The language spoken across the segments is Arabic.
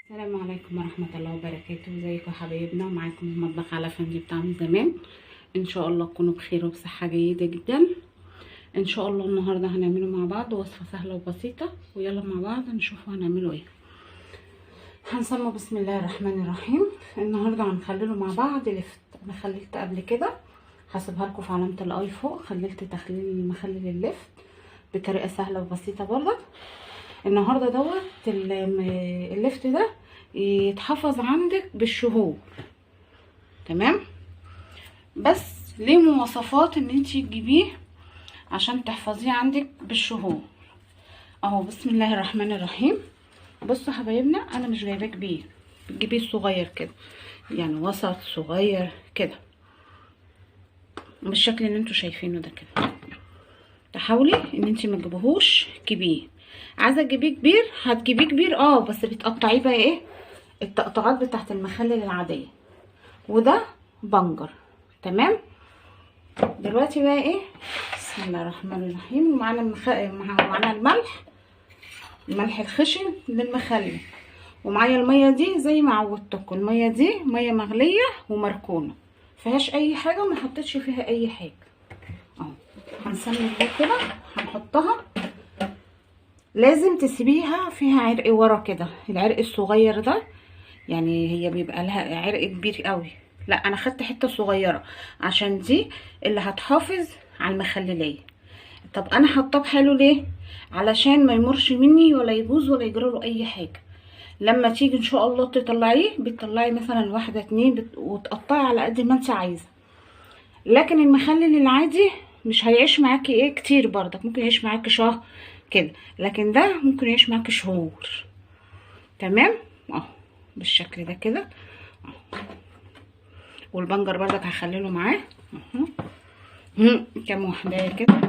السلام عليكم ورحمة الله وبركاته. ازيكم يا حبايبنا؟ ومعاكم المطبخ على فنجي بتاع من زمان. ان شاء الله تكونوا بخير وبصحة جيدة جدا ان شاء الله. النهاردة هنعمله مع بعض وصفة سهلة وبسيطة، ويلا مع بعض نشوف هنعمله ايه. هنسمى بسم الله الرحمن الرحيم. النهاردة هنخلله مع بعض لفت. انا خللت قبل كده، هسيبها لكم في علامة الاي فوق. خللت تخليل مخلل اللفت بطريقة سهلة وبسيطة برضه. النهارده دوت اللفت ده يتحفظ عندك بالشهور، تمام؟ بس ليه مواصفات ان انتي تجيبيه عشان تحفظيه عندك بالشهور. اهو بسم الله الرحمن الرحيم. بصوا يا حبايبنا، انا مش جايباه كبير، بتجيبيه صغير كده، يعني وسط صغير كده بالشكل اللي انتوا شايفينه ده كده. تحاولي ان انتي ما تجيبوهوش كبير. عايزه تجيبيه كبير هتجيبيه كبير، بس بتقطعيه بقى ايه التقطعات بتاعت المخلل العاديه. وده بنجر، تمام؟ دلوقتي بقى ايه، بسم الله الرحمن الرحيم. ومعانا معانا الملح الخشن للمخلل، ومعايا الميه دي زي ما عودتكم. الميه دي ميه مغليه ومركونه، مفيهاش اي حاجه وما حطيتش فيها اي حاجه. اهو هنسمي ده كده، هنحطها. لازم تسيبيها فيها عرق ورا كده، العرق الصغير ده، يعني هي بيبقى لها عرق كبير قوي. لا، انا خدت حته صغيره عشان دي اللي هتحافظ على المخلليه. طب انا حاطاه بحاله ليه؟ علشان ما يمرش مني ولا يبوظ ولا يجراله اي حاجه. لما تيجي ان شاء الله تطلعيه، بتطلعي مثلا واحده اتنين وتقطعي على قد ما انت عايزه. لكن المخلل العادي مش هيعيش معاكي ايه كتير برضك، ممكن يعيش معاكي شهر كده، لكن ده ممكن يعيش معاكي شهور، تمام؟ اهو بالشكل ده كده. والبنجر برضك هخلله معاه اهو. كام واحده كده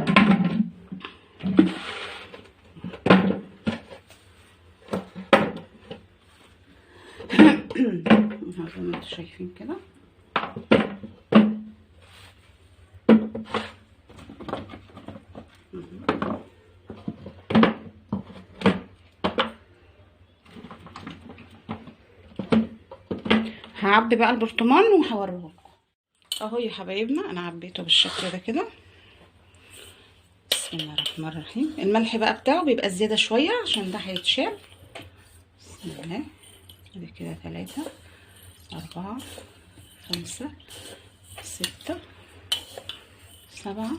زي ما انتوا شايفين كده. هعبي بقى البرطمان وهوريهولكم. اهو يا حبايبنا انا عبيته بالشكل ده كده. بسم الله الرحمن الرحيم. الملح بقى بتاعه بيبقى زياده شويه عشان ده هيتشال. بسم الله. ادي كده 3 4 5 6 7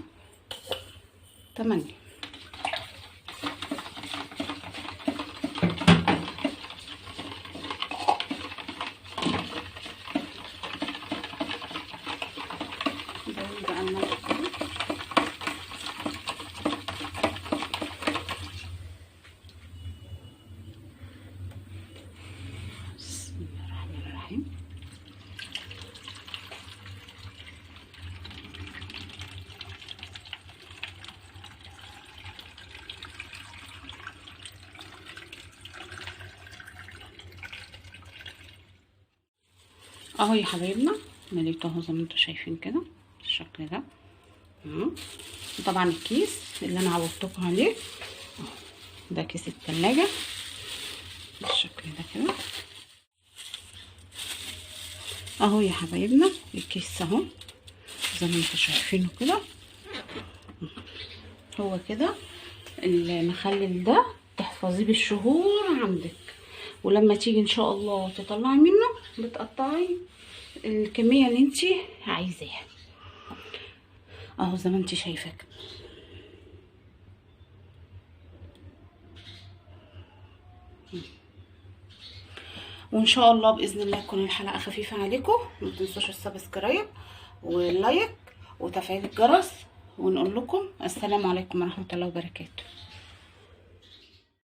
8. اهو يا حبايبنا مليته اهو زي ما انتوا شايفين كده بالشكل ده. طبعا الكيس اللي انا عودتكم عليه ده كيس التلاجة بالشكل ده كده. اهو يا حبايبنا الكيس اهو زي ما انتوا شايفينه كده. هو كده المخلل ده تحفظيه بالشهور عندك، ولما تيجي ان شاء الله تطلعي منه بتقطعي الكميه اللي انت عايزاها اهو زي ما انت شايفه كده. وان شاء الله باذن الله تكون الحلقه خفيفه عليكم. ما تنسوش السبسكرايب واللايك وتفعيل الجرس، ونقول لكم السلام عليكم ورحمه الله وبركاته.